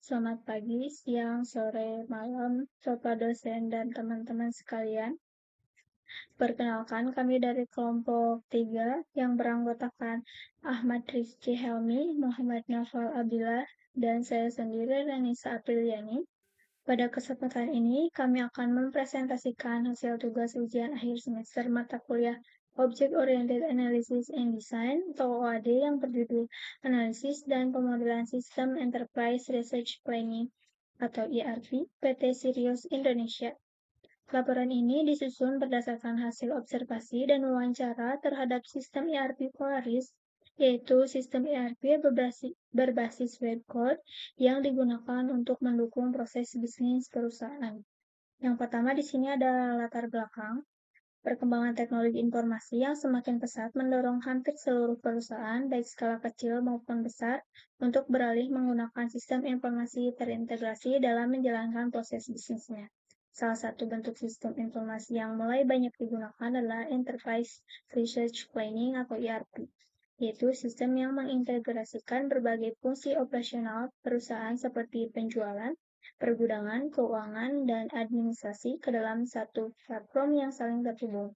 Selamat pagi, siang, sore, malam, Bapak dosen dan teman-teman sekalian. Perkenalkan, kami dari kelompok 3 yang beranggotakan Ahmad Rizky Helmi, Muhammad Naufal Abdillah, dan saya sendiri, Renisa Apriliani. Pada kesempatan ini, kami akan mempresentasikan hasil tugas ujian akhir semester mata kuliah Object Oriented Analysis and Design atau OAD yang berjudul Analisis dan Pemodelan Sistem Enterprise Research Planning atau ERP PT Sirius Indonesia. Laporan ini disusun berdasarkan hasil observasi dan wawancara terhadap sistem ERP Polaris, yaitu sistem ERP berbasis web code yang digunakan untuk mendukung proses bisnis perusahaan. Yang pertama di sini ada latar belakang. Perkembangan teknologi informasi yang semakin pesat mendorong hampir seluruh perusahaan, baik skala kecil maupun besar, untuk beralih menggunakan sistem informasi terintegrasi dalam menjalankan proses bisnisnya. Salah satu bentuk sistem informasi yang mulai banyak digunakan adalah Enterprise Research Planning atau ERP, yaitu sistem yang mengintegrasikan berbagai fungsi operasional perusahaan seperti penjualan, pergudangan, keuangan, dan administrasi ke dalam satu platform yang saling terhubung.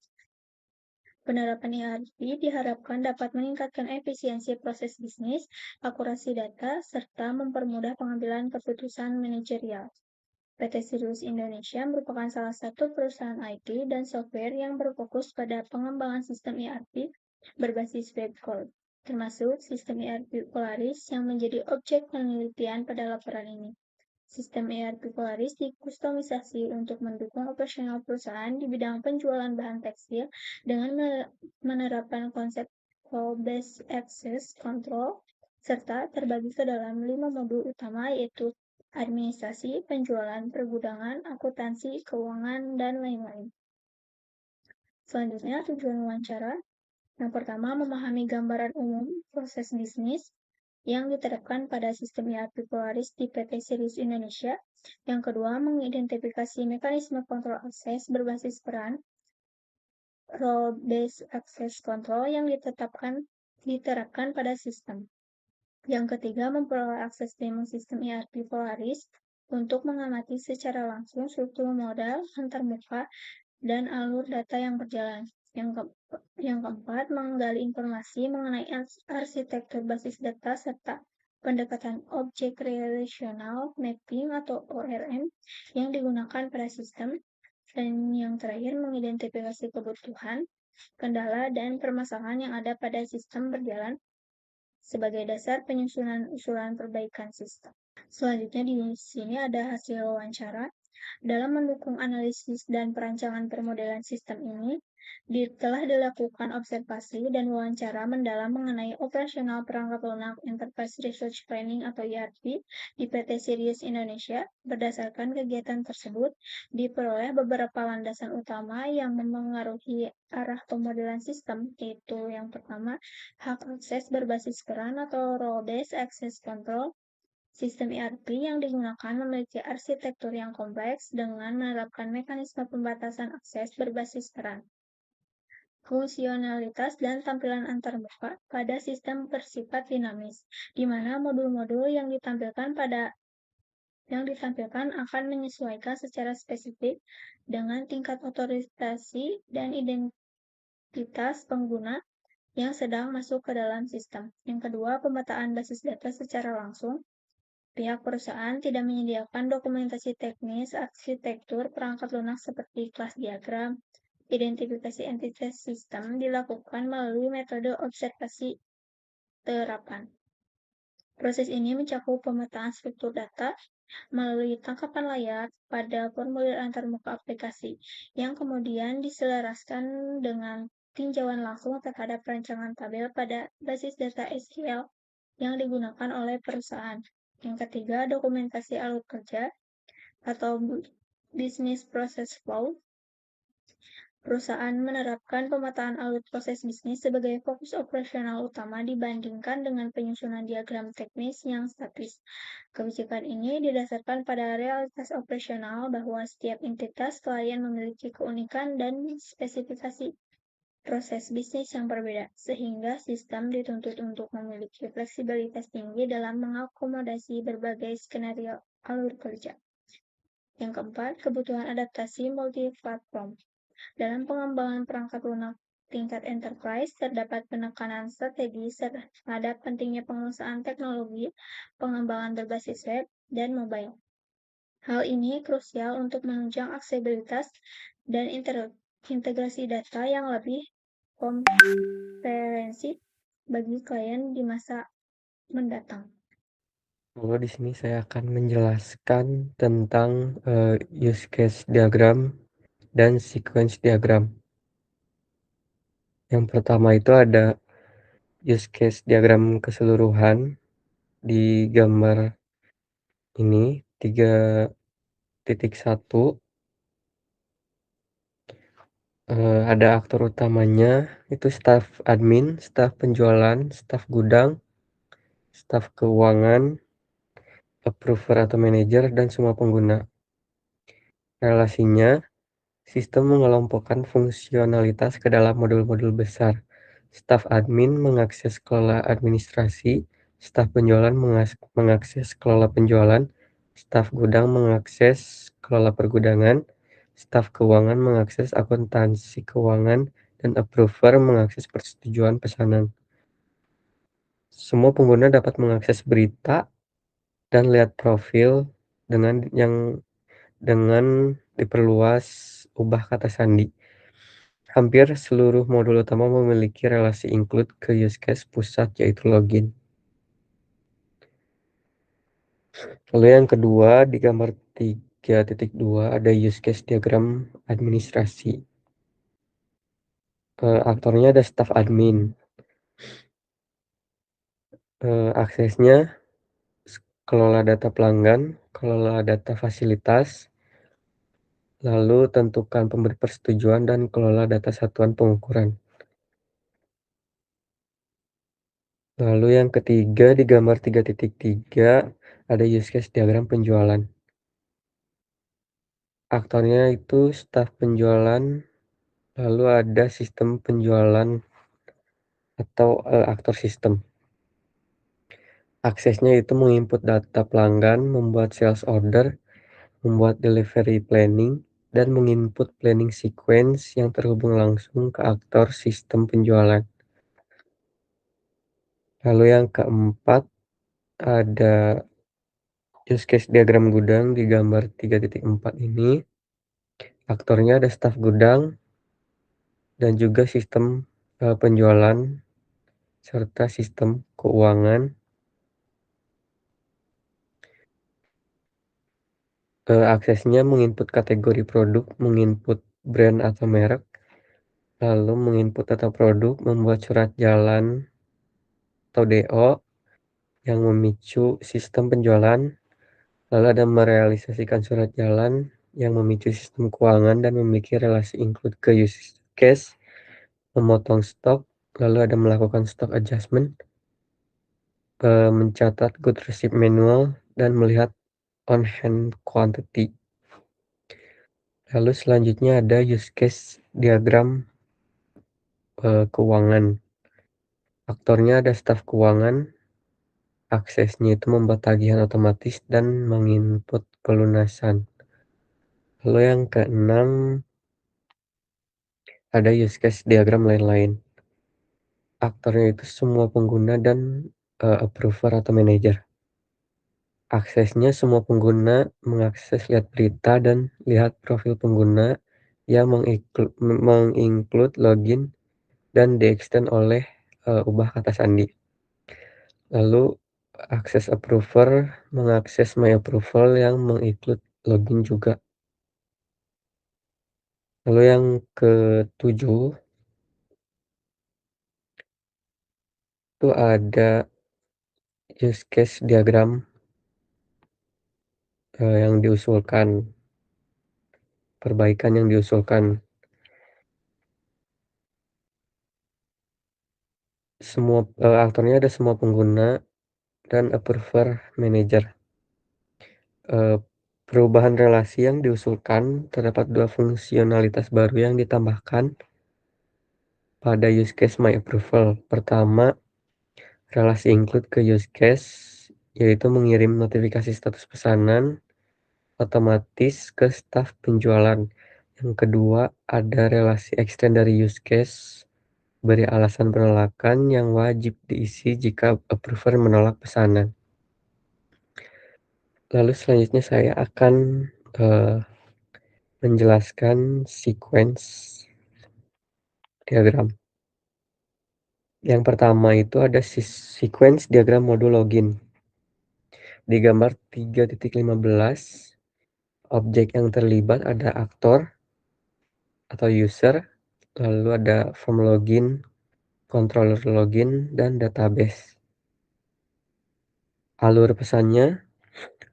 Penerapan ERP diharapkan dapat meningkatkan efisiensi proses bisnis, akurasi data, serta mempermudah pengambilan keputusan manajerial. PT Sirius Indonesia merupakan salah satu perusahaan IT dan software yang berfokus pada pengembangan sistem ERP berbasis web code, termasuk sistem ERP Polaris yang menjadi objek penelitian pada laporan ini. Sistem ERP Polaris dikustomisasi untuk mendukung operasional perusahaan di bidang penjualan bahan tekstil dengan menerapkan konsep role-based access control serta terbagi ke dalam 5 modul utama yaitu administrasi, penjualan, pergudangan, akuntansi, keuangan, dan lain-lain. Selanjutnya, tujuan wawancara. Yang pertama, memahami gambaran umum proses bisnis yang diterapkan pada sistem ERP Polaris di PT Sirius Indonesia. Yang kedua, mengidentifikasi mekanisme kontrol akses berbasis peran role-based access control yang diterapkan pada sistem. Yang ketiga, memperoleh akses demo sistem ERP Polaris untuk mengamati secara langsung struktur modal, antarmuka, dan alur data yang berjalan. Yang keempat, menggali informasi mengenai arsitektur basis data serta pendekatan Object Relational Mapping atau ORM yang digunakan pada sistem. Dan yang terakhir, mengidentifikasi kebutuhan, kendala, dan permasalahan yang ada pada sistem berjalan sebagai dasar penyusunan usulan perbaikan sistem. Selanjutnya di sini ada hasil wawancara. Dalam mendukung analisis dan perancangan permodelan sistem ini, telah dilakukan observasi dan wawancara mendalam mengenai operasional perangkat lunak Enterprise Research Planning atau ERP di PT Sirius Indonesia. Berdasarkan kegiatan tersebut, diperoleh beberapa landasan utama yang memengaruhi arah pemodelan sistem, yaitu yang pertama, hak akses berbasis peran atau role-based access control. Sistem ERP yang digunakan memiliki arsitektur yang kompleks dengan menerapkan mekanisme pembatasan akses berbasis peran. Fungsionalitas dan tampilan antarmuka pada sistem bersifat dinamis, di mana modul-modul yang ditampilkan akan menyesuaikan secara spesifik dengan tingkat otorisasi dan identitas pengguna yang sedang masuk ke dalam sistem. Yang kedua, pemetaan basis data secara langsung. Pihak perusahaan tidak menyediakan dokumentasi teknis arsitektur perangkat lunak seperti kelas diagram. Identifikasi entitas sistem dilakukan melalui metode observasi terapan. Proses ini mencakup pemetaan struktur data melalui tangkapan layar pada formulir antarmuka aplikasi, yang kemudian diselaraskan dengan tinjauan langsung terhadap rancangan tabel pada basis data SQL yang digunakan oleh perusahaan. Yang ketiga, dokumentasi alur kerja atau business process flow. Perusahaan menerapkan pemetaan alur proses bisnis sebagai fokus operasional utama dibandingkan dengan penyusunan diagram teknis yang statis. Kebijakan ini didasarkan pada realitas operasional bahwa setiap entitas klien memiliki keunikan dan spesifikasi proses bisnis yang berbeda, sehingga sistem dituntut untuk memiliki fleksibilitas tinggi dalam mengakomodasi berbagai skenario alur kerja. Yang keempat, kebutuhan adaptasi multi-platform. Dalam pengembangan perangkat lunak tingkat enterprise, terdapat penekanan strategis terhadap pentingnya penguasaan teknologi, pengembangan berbasis web, dan mobile. Hal ini krusial untuk menunjang aksesibilitas dan integrasi data yang lebih komprehensif bagi klien di masa mendatang. Lalu di sini saya akan menjelaskan tentang use case diagram dan sequence diagram. Yang pertama itu ada use case diagram keseluruhan di gambar ini 3.1. Ada aktor utamanya itu staf admin, staf penjualan, staf gudang, staf keuangan, approver atau manajer, dan semua pengguna. Relasinya, sistem mengelompokkan fungsionalitas ke dalam modul-modul besar. Staf admin mengakses kelola administrasi, staf penjualan mengakses kelola penjualan, staf gudang mengakses kelola pergudangan, staf keuangan mengakses akuntansi keuangan, dan approver mengakses persetujuan pesanan. Semua pengguna dapat mengakses berita dan lihat profil dengan diperluas ubah kata sandi. Hampir seluruh modul utama memiliki relasi include ke use case pusat, yaitu login. Lalu yang kedua, di gambar 3.2 ada use case diagram administrasi. Aktornya ada staff admin. Aksesnya kelola data pelanggan, kelola data fasilitas, lalu tentukan pemberi persetujuan, dan kelola data satuan pengukuran. Lalu yang ketiga, di gambar 3.3 ada use case diagram penjualan. Aktornya itu staf penjualan, lalu ada sistem penjualan atau aktor sistem. Aksesnya itu menginput data pelanggan, membuat sales order, membuat delivery planning, dan menginput planning sequence yang terhubung langsung ke aktor sistem penjualan. Lalu yang keempat, ada use case diagram gudang di gambar 3.4 ini. Aktornya ada staf gudang dan juga sistem penjualan serta sistem keuangan. Aksesnya menginput kategori produk, menginput brand atau merek, lalu menginput data produk, membuat surat jalan atau DO yang memicu sistem penjualan, lalu ada merealisasikan surat jalan yang memicu sistem keuangan dan memiliki relasi include ke use case, memotong stok, lalu ada melakukan stock adjustment, mencatat good receipt manual, dan melihat on hand quantity. Lalu selanjutnya ada use case diagram keuangan. Aktornya ada staf keuangan. Aksesnya itu membuat tagihan otomatis dan menginput pelunasan. Lalu yang keenam ada use case diagram lain-lain. Aktornya itu semua pengguna dan approver atau manajer. Aksesnya semua pengguna mengakses lihat berita dan lihat profil pengguna yang menginclude login dan di-extend oleh ubah kata sandi. Lalu akses approver mengakses my approval yang menginclude login juga. Lalu yang ketujuh itu ada use case diagram yang diusulkan, perbaikan yang diusulkan. Semua aktornya ada semua pengguna dan approver manager. Perubahan relasi yang diusulkan, terdapat dua fungsionalitas baru yang ditambahkan, pada use case My Approval. Pertama, relasi include ke use case, yaitu mengirim notifikasi status pesanan otomatis ke staf penjualan. Yang kedua, ada relasi extend dari use case, beri alasan penolakan yang wajib diisi jika approver menolak pesanan. Lalu selanjutnya saya akan menjelaskan sequence diagram. Yang pertama itu ada sequence diagram modul login. Di gambar 3.15, objek yang terlibat ada aktor atau user, lalu ada form login, controller login, dan database. Alur pesannya,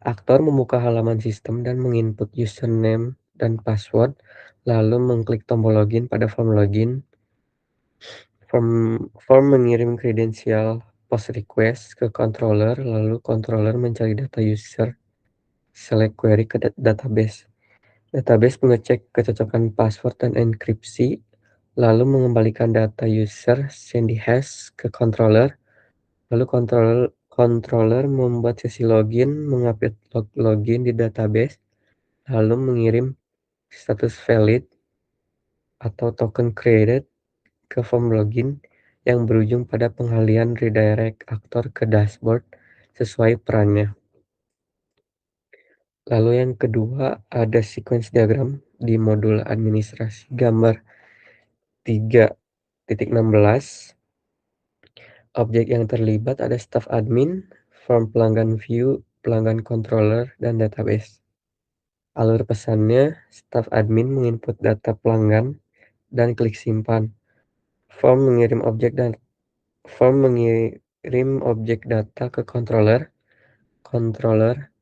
aktor membuka halaman sistem dan menginput username dan password, lalu mengklik tombol login pada form login. Form mengirim kredensial post request ke controller, lalu controller mencari data user, select query ke database. Database mengecek kecocokan password dan enkripsi, lalu mengembalikan data user sandy hash ke controller, lalu controller membuat sesi login, mengupdate login di database, lalu mengirim status valid atau token created ke form login yang berujung pada pengalian redirect aktor ke dashboard sesuai perannya. Lalu yang kedua ada sequence diagram di modul administrasi gambar 3.16. Objek yang terlibat ada staff admin, form pelanggan view, pelanggan controller, dan database. Alur pesannya, staff admin menginput data pelanggan dan klik simpan. Form mengirim objek data ke controller. Controller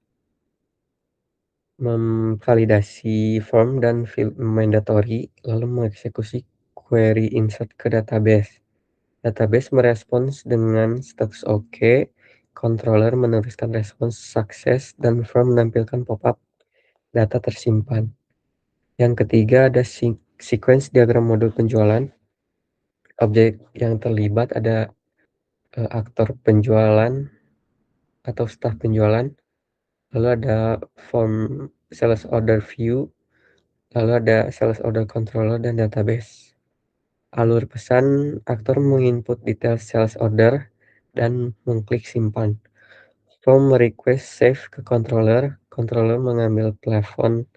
memvalidasi form dan field mandatory, lalu mengeksekusi query insert ke database. Database merespons dengan status OK, controller menuliskan respons sukses, dan form menampilkan pop-up data tersimpan. Yang ketiga ada sequence diagram modul penjualan. Objek yang terlibat ada aktor penjualan atau staf penjualan, lalu ada form sales order view, lalu ada sales order controller dan database. Alur pesan, aktor menginput detail sales order dan mengklik simpan. Form request save ke controller, controller mengambil plafon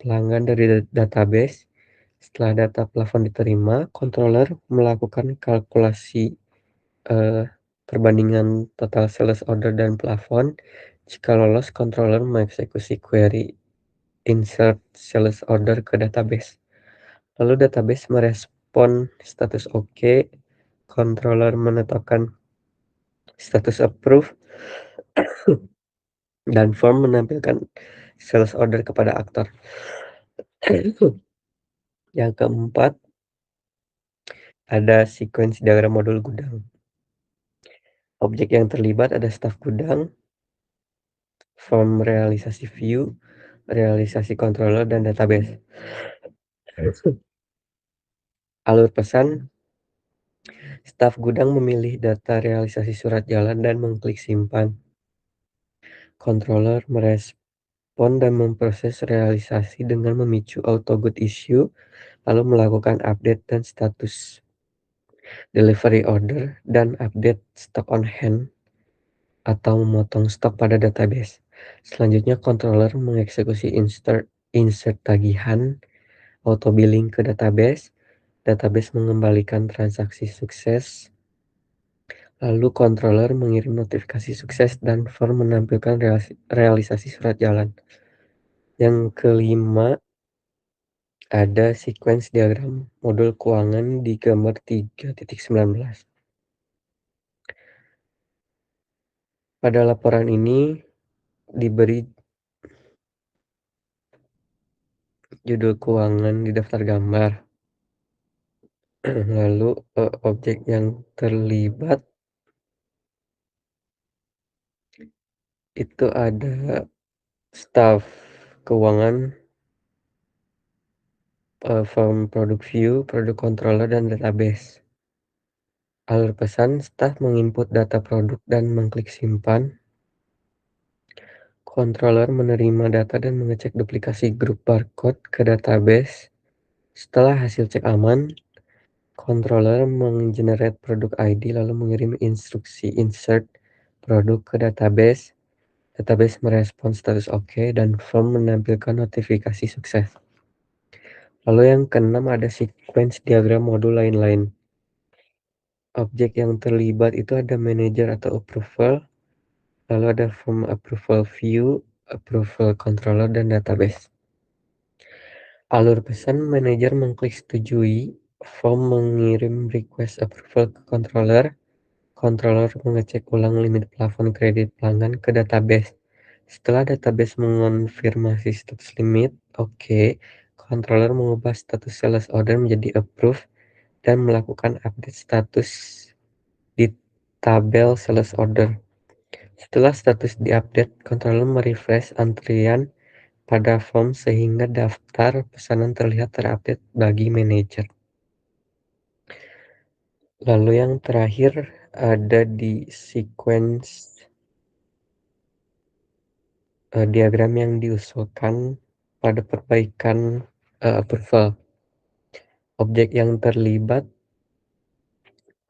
pelanggan dari database. Setelah data plafon diterima, controller melakukan kalkulasi perbandingan total sales order dan plafon. Jika lolos, controller mengeksekusi query insert sales order ke database. Lalu database merespon status OK, controller menetapkan status approve, dan form menampilkan sales order kepada aktor. Yang keempat, ada sequence diagram modul gudang. Objek yang terlibat ada staf gudang, form realisasi view, realisasi controller, dan database. Alur pesan, staf gudang memilih data realisasi surat jalan dan mengklik simpan. Controller merespon dan memproses realisasi dengan memicu auto good issue, lalu melakukan update dan status delivery order dan update stock on hand atau memotong stok pada database. Selanjutnya controller mengeksekusi insert tagihan auto billing ke database. Database mengembalikan transaksi sukses. Lalu controller mengirim notifikasi sukses dan form menampilkan realisasi surat jalan. Yang kelima ada sequence diagram modul keuangan di gambar 3.19. Pada laporan ini diberi judul keuangan di daftar gambar. Lalu objek yang terlibat itu ada staf keuangan, form produk view, produk controller, dan database. Alur pesan, staf menginput data produk dan mengklik simpan. Controller menerima data dan mengecek duplikasi grup barcode ke database. Setelah hasil cek aman, controller menggenerate produk ID lalu mengirim instruksi insert produk ke database. Database merespon status oke dan form menampilkan notifikasi sukses. Lalu yang keenam ada sequence diagram modul lain-lain. Objek yang terlibat itu ada manager atau approval, lalu ada form approval view, approval controller, dan database. Alur pesan, manajer mengklik setujui, form mengirim request approval ke controller, controller mengecek ulang limit plafon kredit pelanggan ke database. Setelah database mengonfirmasi status limit, oke, controller mengubah status sales order menjadi approve dan melakukan update status di tabel sales order. Setelah status diupdate, controller merefresh antrian pada form sehingga daftar pesanan terlihat terupdate bagi manajer. Lalu yang terakhir ada di sequence diagram yang diusulkan pada perbaikan approval. Objek yang terlibat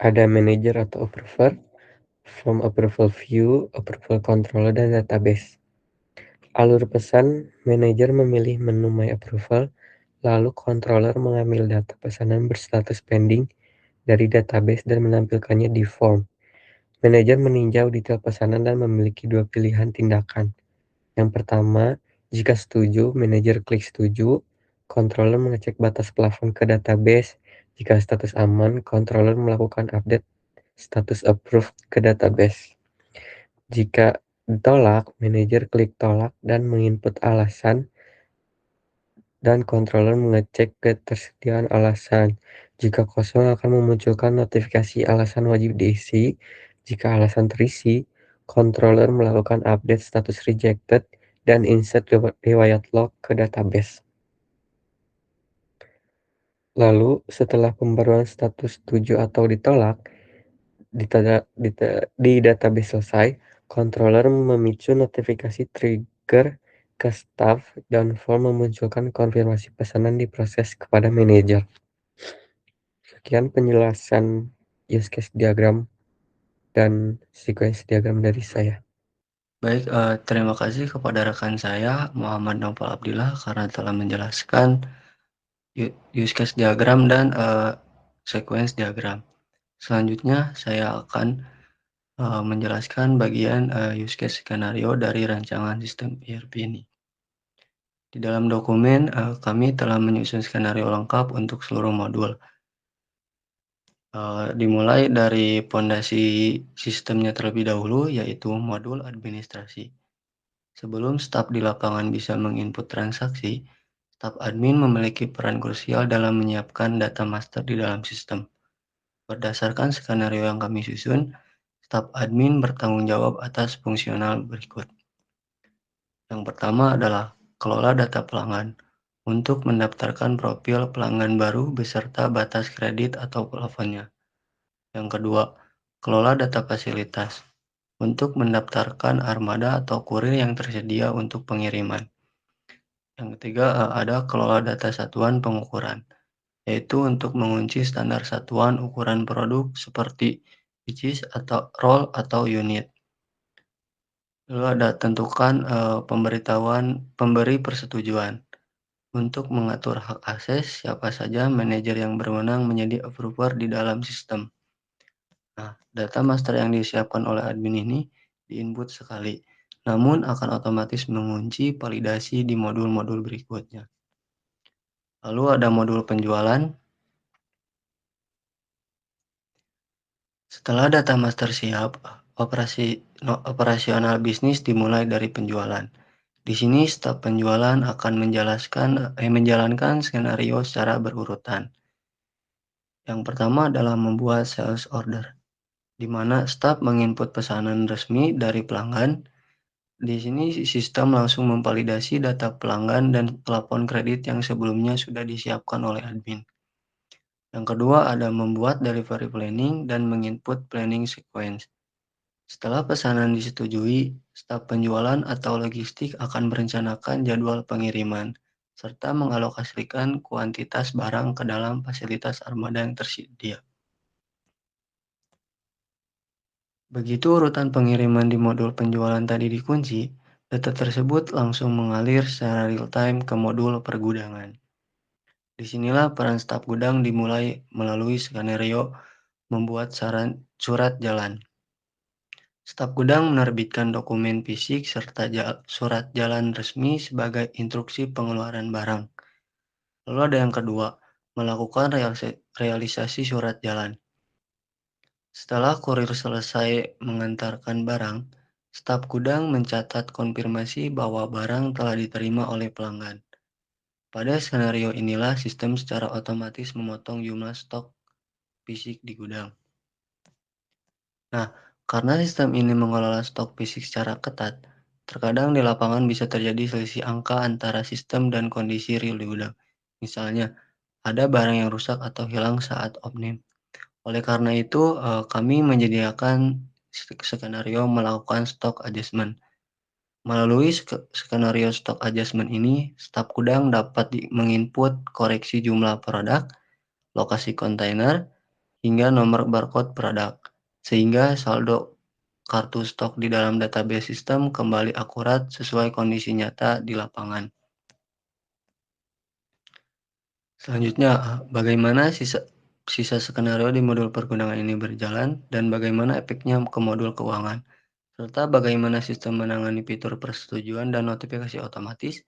ada manager atau approver, form approval view, approval controller, dan database. Alur pesan, manajer memilih menu My Approval, lalu controller mengambil data pesanan berstatus pending dari database dan menampilkannya di form. Manajer meninjau detail pesanan dan memiliki dua pilihan tindakan. Yang pertama, jika setuju, manajer klik setuju. Controller mengecek batas plafon ke database. Jika status aman, controller melakukan update status approved ke database. Jika ditolak, manajer klik tolak dan menginput alasan, dan controller mengecek ketersediaan alasan. Jika kosong akan memunculkan notifikasi alasan wajib diisi. Jika alasan terisi, controller melakukan update status rejected dan insert riwayat log ke database. Lalu setelah pembaruan status setuju atau ditolak di database selesai, controller memicu notifikasi trigger ke staff dan form memunculkan konfirmasi pesanan diproses kepada manajer. Sekian penjelasan use case diagram dan sequence diagram dari saya. Baik, terima kasih kepada rekan saya Muhammad Naufal Abdillah karena telah menjelaskan use case diagram dan sequence diagram. Selanjutnya saya akan menjelaskan bagian use case skenario dari rancangan sistem ERP ini. Di dalam dokumen kami telah menyusun skenario lengkap untuk seluruh modul. Dimulai dari fondasi sistemnya terlebih dahulu, yaitu modul administrasi. Sebelum staf di lapangan bisa menginput transaksi, staf admin memiliki peran krusial dalam menyiapkan data master di dalam sistem. Berdasarkan skenario yang kami susun, staf admin bertanggung jawab atas fungsional berikut. Yang pertama adalah kelola data pelanggan untuk mendaftarkan profil pelanggan baru beserta batas kredit atau plafonnya. Yang kedua, kelola data fasilitas untuk mendaftarkan armada atau kurir yang tersedia untuk pengiriman. Yang ketiga, ada kelola data satuan pengukuran, yaitu untuk mengunci standar satuan ukuran produk seperti pieces atau roll atau unit. Lalu ada tentukan pemberitahuan pemberi persetujuan untuk mengatur hak akses siapa saja manajer yang berwenang menjadi approver di dalam sistem. Nah, data master yang disiapkan oleh admin ini diinput sekali, namun akan otomatis mengunci validasi di modul-modul berikutnya. Lalu ada modul penjualan. Setelah data master siap, operasional bisnis dimulai dari penjualan. Di sini staf penjualan akan menjalankan skenario secara berurutan. Yang pertama adalah membuat sales order, di mana staf menginput pesanan resmi dari pelanggan. Di sini sistem langsung memvalidasi data pelanggan dan plafon kredit yang sebelumnya sudah disiapkan oleh admin. Yang kedua ada membuat delivery planning dan menginput planning sequence. Setelah pesanan disetujui, staf penjualan atau logistik akan merencanakan jadwal pengiriman, serta mengalokasikan kuantitas barang ke dalam fasilitas armada yang tersedia. Begitu urutan pengiriman di modul penjualan tadi dikunci, data tersebut langsung mengalir secara real-time ke modul pergudangan. Disinilah peran staf gudang dimulai melalui skenario membuat surat jalan. Staf gudang menerbitkan dokumen fisik serta surat jalan resmi sebagai instruksi pengeluaran barang. Lalu ada yang kedua, melakukan realisasi surat jalan. Setelah kurir selesai mengantarkan barang, staf gudang mencatat konfirmasi bahwa barang telah diterima oleh pelanggan. Pada skenario inilah sistem secara otomatis memotong jumlah stok fisik di gudang. Nah, karena sistem ini mengelola stok fisik secara ketat, terkadang di lapangan bisa terjadi selisih angka antara sistem dan kondisi real di gudang. Misalnya, ada barang yang rusak atau hilang saat off-name. Oleh karena itu, kami menyediakan skenario melakukan stock adjustment. Melalui skenario stock adjustment ini, staf gudang dapat menginput koreksi jumlah produk, lokasi kontainer, hingga nomor barcode produk, sehingga saldo kartu stok di dalam database sistem kembali akurat sesuai kondisi nyata di lapangan. Selanjutnya, bagaimana sisa skenario di modul pergudangan ini berjalan dan bagaimana efeknya ke modul keuangan, serta bagaimana sistem menangani fitur persetujuan dan notifikasi otomatis.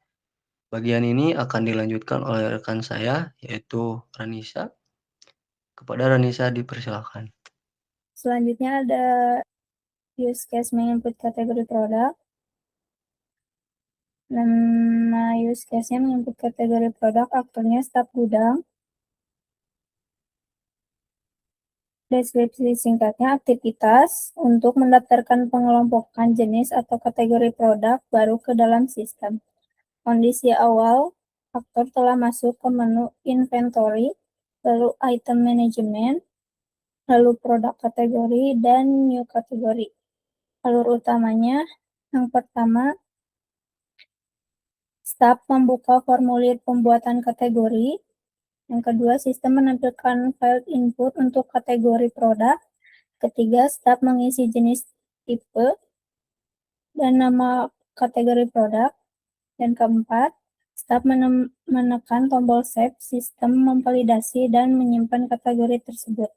Bagian ini akan dilanjutkan oleh rekan saya, yaitu Ranisa. Kepada Ranisa dipersilakan. Selanjutnya ada use case menginput kategori produk. Nama use case-nya menginput kategori produk, aktornya staf gudang. Deskripsi singkatnya aktivitas untuk mendaftarkan pengelompokan jenis atau kategori produk baru ke dalam sistem. Kondisi awal, aktor telah masuk ke menu inventory, lalu item management, lalu produk kategori, dan new kategori. Alur utamanya, yang pertama, staf membuka formulir pembuatan kategori. Yang kedua, sistem menampilkan file input untuk kategori produk. Ketiga, staf mengisi jenis, tipe, dan nama kategori produk. Dan keempat, staf menekan tombol save, sistem memvalidasi dan menyimpan kategori tersebut.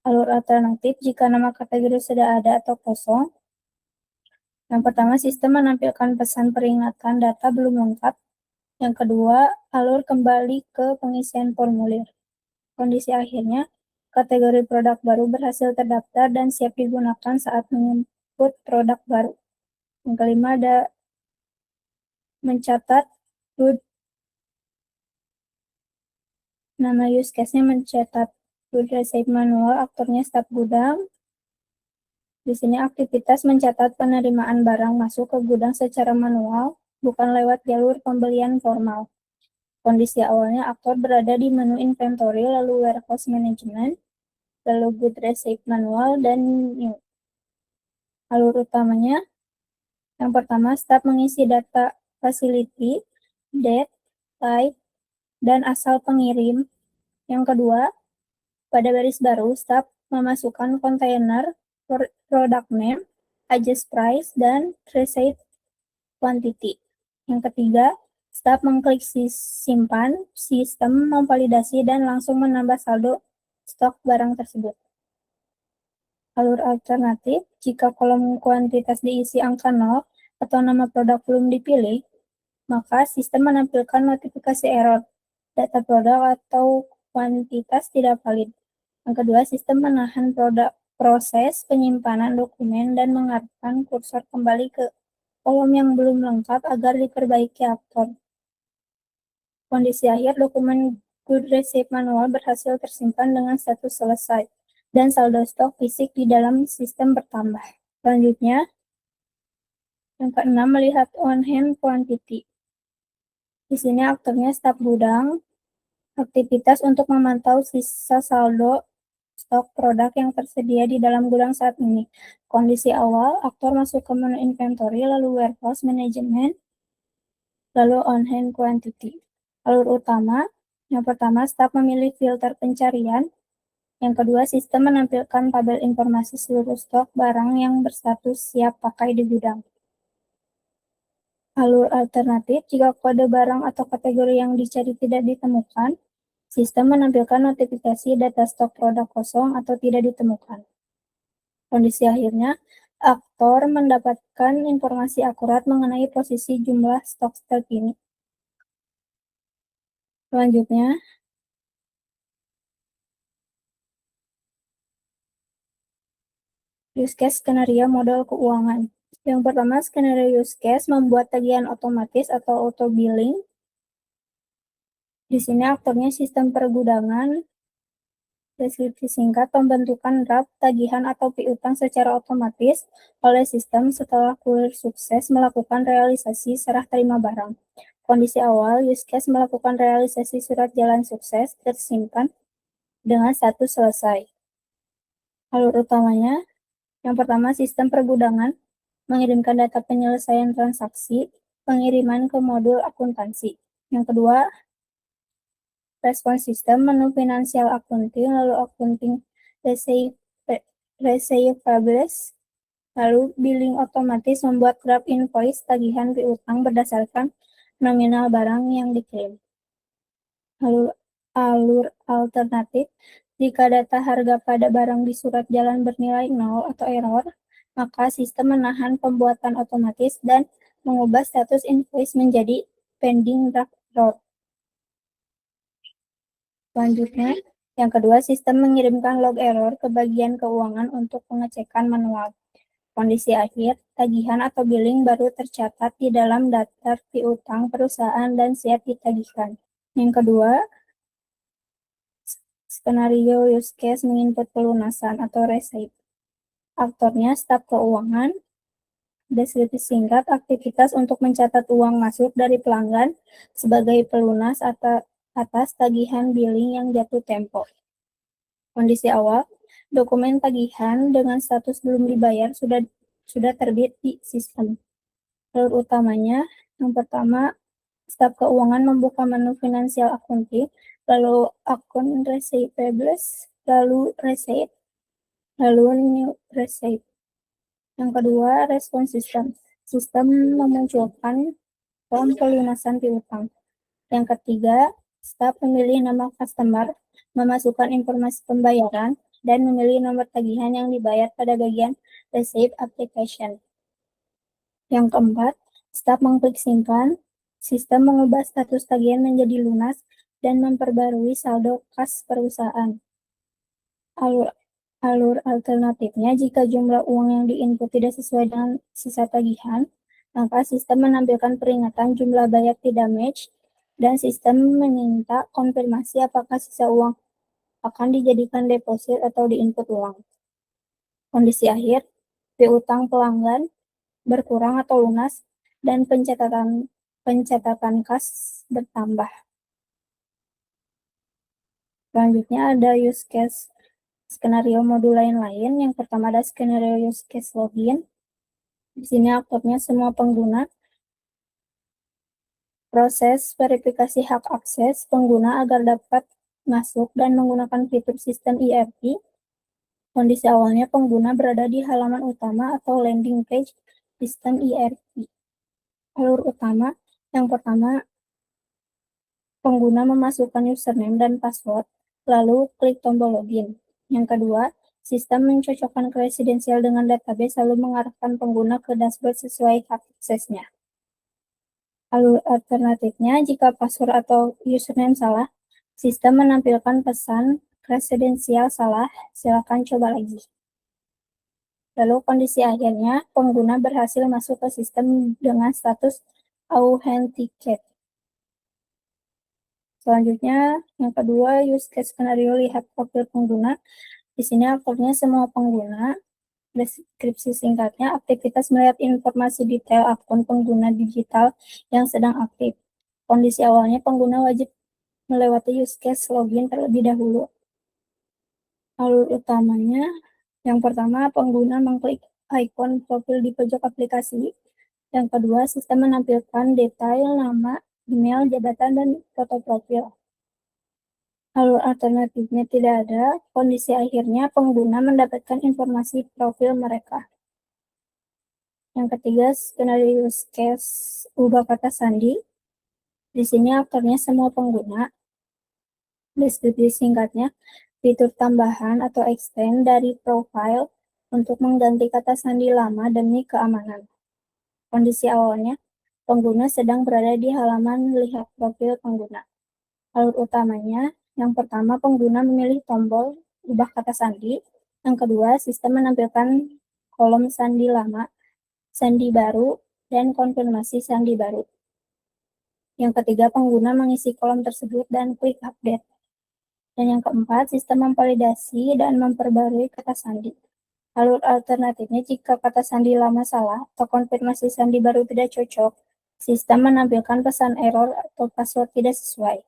Alur alternatif jika nama kategori sudah ada atau kosong. Yang pertama, sistem menampilkan pesan peringatan data belum lengkap. Yang kedua, alur kembali ke pengisian formulir. Kondisi akhirnya, kategori produk baru berhasil terdaftar dan siap digunakan saat menginput produk baru. Yang kelima ada mencatat good. Nama use case-nya mencatat good receipt manual, aktornya staf gudang. Di sini aktivitas mencatat penerimaan barang masuk ke gudang secara manual, bukan lewat jalur pembelian formal. Kondisi awalnya aktor berada di menu inventory, lalu warehouse management, lalu good receipt manual, dan new. Alur utamanya, yang pertama, staf mengisi data facility, date, type, dan asal pengirim. Yang kedua, pada baris baru, staf memasukkan kontainer, product name, adjust price, dan receipt quantity. Yang ketiga, staf mengklik simpan, sistem memvalidasi dan langsung menambah saldo stok barang tersebut. Alur alternatif, jika kolom kuantitas diisi angka 0 atau nama produk belum dipilih, maka sistem menampilkan notifikasi error, data produk atau kuantitas tidak valid. Yang kedua, sistem menahan proses penyimpanan dokumen dan mengarahkan kursor kembali ke kolom yang belum lengkap agar diperbaiki aktor. Kondisi akhir, dokumen good receipt manual berhasil tersimpan dengan status selesai dan saldo stok fisik di dalam sistem bertambah. Selanjutnya, yang keenam, melihat on-hand quantity. Di sini aktornya staf gudang. Aktivitas untuk memantau sisa saldo stok produk yang tersedia di dalam gudang saat ini. Kondisi awal, aktor masuk ke menu inventory, lalu warehouse management, lalu on-hand quantity. Alur utama, yang pertama, staf memilih filter pencarian. Yang kedua, sistem menampilkan tabel informasi seluruh stok barang yang berstatus siap pakai di gudang. Alur alternatif, jika kode barang atau kategori yang dicari tidak ditemukan, sistem menampilkan notifikasi data stok produk kosong atau tidak ditemukan. Kondisi akhirnya, aktor mendapatkan informasi akurat mengenai posisi jumlah stok terkini. Selanjutnya, use case skenario model keuangan. Yang pertama, skenario use case membuat tagihan otomatis atau auto billing. Di sini aktornya sistem pergudangan. Deskripsi singkat, pembentukan draft tagihan atau piutang secara otomatis oleh sistem setelah kurir sukses melakukan realisasi serah terima barang. Kondisi awal, use case melakukan realisasi surat jalan sukses tersimpan dengan status selesai. Alur utamanya, yang pertama, sistem pergudangan mengirimkan data penyelesaian transaksi, pengiriman ke modul akuntansi. Yang kedua, respons sistem menu finansial accounting, lalu accounting receivables, lalu billing otomatis membuat draft invoice tagihan piutang berdasarkan nominal barang yang dikirim. Lalu alur alternatif, jika data harga pada barang di surat jalan bernilai 0 atau error, maka sistem menahan pembuatan otomatis dan mengubah status invoice menjadi pending draft error. Selanjutnya, yang kedua, sistem mengirimkan log error ke bagian keuangan untuk pengecekan manual. Kondisi akhir, tagihan atau billing baru tercatat di dalam daftar piutang perusahaan dan siap ditagihkan. Yang kedua, skenario use case menginput pelunasan atau receipt. Aktornya staf keuangan. Deskripsi singkat, aktivitas untuk mencatat uang masuk dari pelanggan sebagai pelunas atas tagihan billing yang jatuh tempo. Kondisi awal, dokumen tagihan dengan status belum dibayar sudah terbit di sistem. Alur utamanya, yang pertama, staf keuangan membuka menu financial accounting, lalu akun receivables, lalu receipt, lalu new receipt. Yang kedua, respon sistem. Sistem memunculkan form pelunasan piutang. Yang ketiga, staf memilih nama customer, memasukkan informasi pembayaran, dan memilih nomor tagihan yang dibayar pada bagian receipt application. Yang keempat, staf mengklik simpan, sistem mengubah status tagihan menjadi lunas dan memperbarui saldo kas perusahaan. Alur alternatifnya, jika jumlah uang yang diinput tidak sesuai dengan sisa tagihan, maka sistem menampilkan peringatan jumlah bayar tidak match, dan sistem meminta konfirmasi apakah sisa uang akan dijadikan deposit atau diinput ulang. Kondisi akhir, piutang pelanggan berkurang atau lunas, dan pencatatan kas bertambah. Selanjutnya ada use case skenario modul lain-lain. Yang pertama ada skenario use case login. Di sini aktornya semua pengguna. Proses verifikasi hak akses pengguna agar dapat masuk dan menggunakan fitur sistem ERP. Kondisi awalnya pengguna berada di halaman utama atau landing page sistem ERP. Alur utama, yang pertama, pengguna memasukkan username dan password, lalu klik tombol login. Yang kedua, sistem mencocokkan kredensial dengan database lalu mengarahkan pengguna ke dashboard sesuai hak aksesnya. Alur alternatifnya, jika password atau username salah, sistem menampilkan pesan kredensial salah, silakan coba lagi. Lalu kondisi akhirnya, pengguna berhasil masuk ke sistem dengan status authenticate. Selanjutnya, yang kedua, use case skenario lihat profil pengguna. Di sini aktornya semua pengguna. Deskripsi singkatnya, aktivitas melihat informasi detail akun pengguna digital yang sedang aktif. Kondisi awalnya, pengguna wajib melewati use case login terlebih dahulu. Alur utamanya, yang pertama, pengguna mengklik ikon profil di pojok aplikasi. Yang kedua, sistem menampilkan detail nama, email, jabatan, dan foto profil. Alur alternatifnya tidak ada, kondisi akhirnya pengguna mendapatkan informasi profil mereka. Yang ketiga, skenario use case ubah kata sandi. Di sini aktornya semua pengguna. Deskripsi singkatnya, fitur tambahan atau extend dari profile untuk mengganti kata sandi lama demi keamanan. Kondisi awalnya, pengguna sedang berada di halaman lihat profil pengguna. Alur utamanya, yang pertama pengguna memilih tombol ubah kata sandi. Yang kedua, sistem menampilkan kolom sandi lama, sandi baru, dan konfirmasi sandi baru. Yang ketiga, pengguna mengisi kolom tersebut dan klik update. Dan yang keempat, sistem memvalidasi dan memperbarui kata sandi. Alur alternatifnya, jika kata sandi lama salah atau konfirmasi sandi baru tidak cocok, sistem menampilkan pesan error atau password tidak sesuai.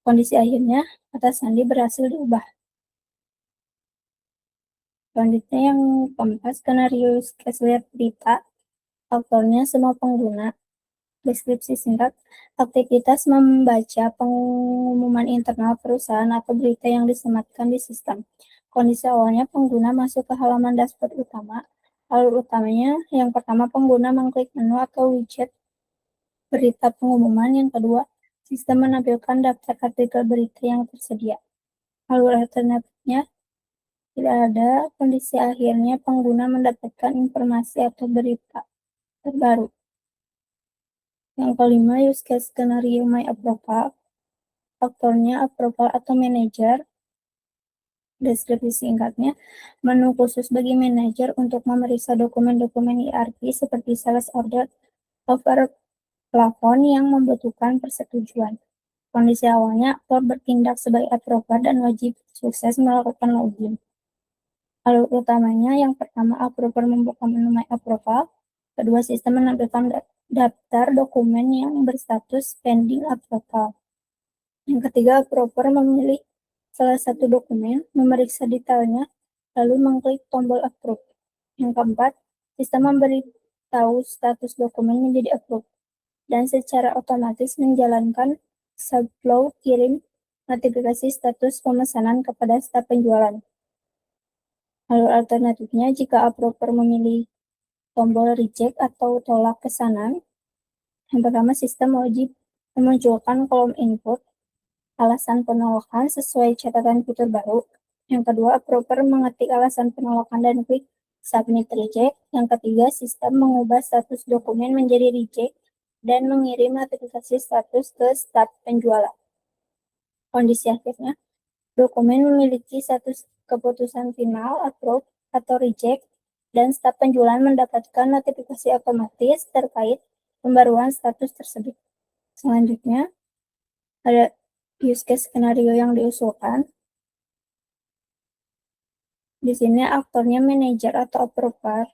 Kondisi akhirnya, kata sandi berhasil diubah. Selanjutnya yang keempat, skenario case lihat berita. Aktornya semua pengguna. Deskripsi singkat, aktivitas membaca pengumuman internal perusahaan atau berita yang disematkan di sistem. Kondisi awalnya pengguna masuk ke halaman dashboard utama. Alur utamanya, yang pertama pengguna mengklik menu atau widget berita pengumuman. Yang kedua, sistem menampilkan daftar artikel berita yang tersedia. Alur alternatifnya tidak ada, kondisi akhirnya pengguna mendapatkan informasi atau berita terbaru. Yang kelima, use case skenario My Approval. Aktornya approval atau manager. Deskripsi singkatnya, menu khusus bagi manajer untuk memeriksa dokumen-dokumen ERP seperti sales order, over plafon yang membutuhkan persetujuan. Kondisi awalnya, aktor bertindak sebagai approver dan wajib sukses melakukan login. Alur utamanya, yang pertama, approver membuka menu My Approval. Kedua, sistem menampilkan daftar dokumen yang berstatus pending approval. Yang ketiga, approver memilih salah satu dokumen, memeriksa detailnya, lalu mengklik tombol approve. Yang keempat, sistem memberitahu status dokumen menjadi approve, dan secara otomatis menjalankan subflow kirim notifikasi status pemesanan kepada staf penjualan. Alur alternatifnya, jika approver memilih tombol reject atau tolak pesanan, yang pertama, sistem wajib memunculkan kolom input alasan penolakan sesuai catatan fitur baru. Yang kedua, approver mengetik alasan penolakan dan klik submit reject. Yang ketiga, sistem mengubah status dokumen menjadi reject dan mengirim notifikasi status ke staf penjualan. Kondisi akhirnya, dokumen memiliki status keputusan final, approve atau reject, dan staf penjualan mendapatkan notifikasi otomatis terkait pembaruan status tersebut. Selanjutnya, ada use case skenario yang diusulkan. Di sini aktornya manajer atau approver.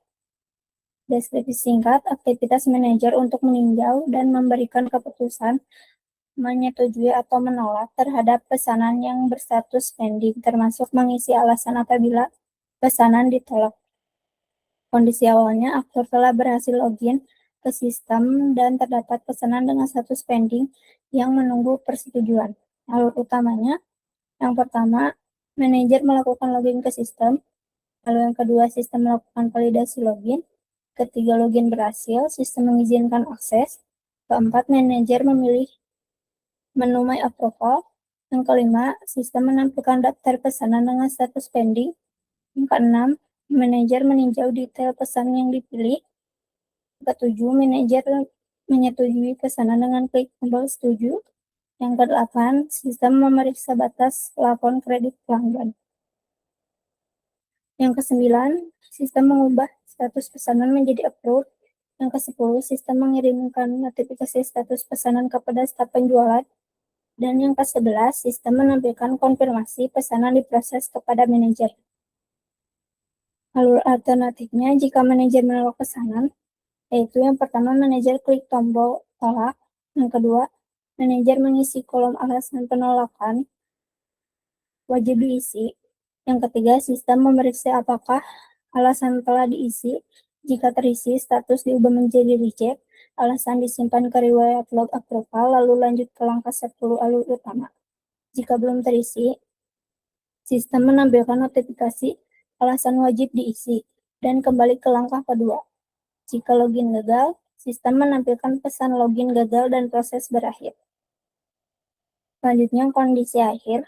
Deskripsi singkat, aktivitas manajer untuk meninjau dan memberikan keputusan, menyetujui atau menolak terhadap pesanan yang berstatus pending, termasuk mengisi alasan apabila pesanan ditolak. Kondisi awalnya, aktor telah berhasil login ke sistem dan terdapat pesanan dengan status pending yang menunggu persetujuan. Alur utamanya, yang pertama, manajer melakukan login ke sistem. Lalu yang kedua, sistem melakukan validasi login. Ketiga, login berhasil, sistem mengizinkan akses. Keempat, manajer memilih menu My Approval. Yang kelima, sistem menampilkan daftar pesanan dengan status pending. Yang keenam, manajer meninjau detail pesan yang dipilih. Ketujuh, manajer menyetujui pesanan dengan klik tombol setuju. Yang kedelapan, sistem memeriksa batas plafon kredit pelanggan. Yang kesembilan, sistem mengubah status pesanan menjadi approve. Yang kesepuluh, sistem mengirimkan notifikasi status pesanan kepada staf penjualan. Dan yang ke-11, sistem menampilkan konfirmasi pesanan diproses kepada manajer. Alur alternatifnya, jika manajer menolak pesanan, yaitu yang pertama, manajer klik tombol tolak. Yang kedua, Manajer mengisi kolom alasan penolakan wajib diisi. Yang ketiga, sistem memeriksa apakah alasan telah diisi. Jika terisi, status diubah menjadi reject. Alasan disimpan ke riwayat log approval, lalu lanjut ke langkah 10 alur utama. Jika belum terisi, sistem menampilkan notifikasi alasan wajib diisi dan kembali ke langkah kedua. Jika login gagal, sistem menampilkan pesan login gagal dan proses berakhir. Selanjutnya, kondisi akhir.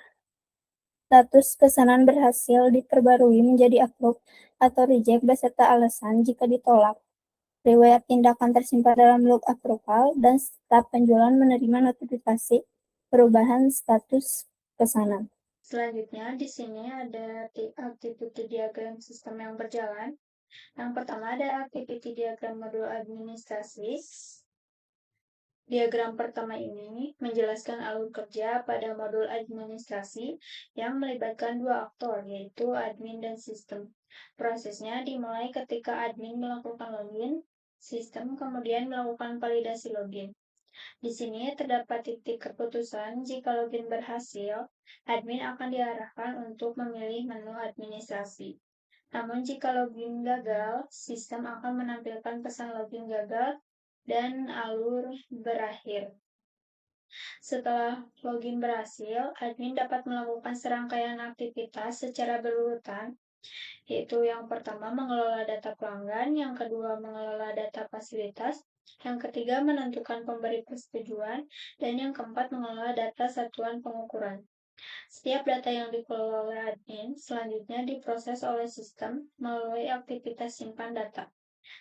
Status pesanan berhasil diperbarui menjadi approve atau reject beserta alasan jika ditolak. Riwayat tindakan tersimpan dalam log approval dan staf penjualan menerima notifikasi perubahan status pesanan. Selanjutnya, di sini ada activity diagram sistem yang berjalan. Yang pertama ada activity diagram modul administrasi. Diagram pertama ini menjelaskan alur kerja pada modul administrasi yang melibatkan dua aktor, yaitu admin dan sistem. Prosesnya dimulai ketika admin melakukan login, sistem kemudian melakukan validasi login. Di sini terdapat titik keputusan jika login berhasil, admin akan diarahkan untuk memilih menu administrasi. Namun jika login gagal, sistem akan menampilkan pesan login gagal dan alur berakhir. Setelah login berhasil, admin dapat melakukan serangkaian aktivitas secara berurutan, yaitu yang pertama mengelola data pelanggan, yang kedua mengelola data fasilitas, yang ketiga menentukan pemberi persetujuan, dan yang keempat mengelola data satuan pengukuran. Setiap data yang dikelola oleh admin selanjutnya diproses oleh sistem melalui aktivitas simpan data.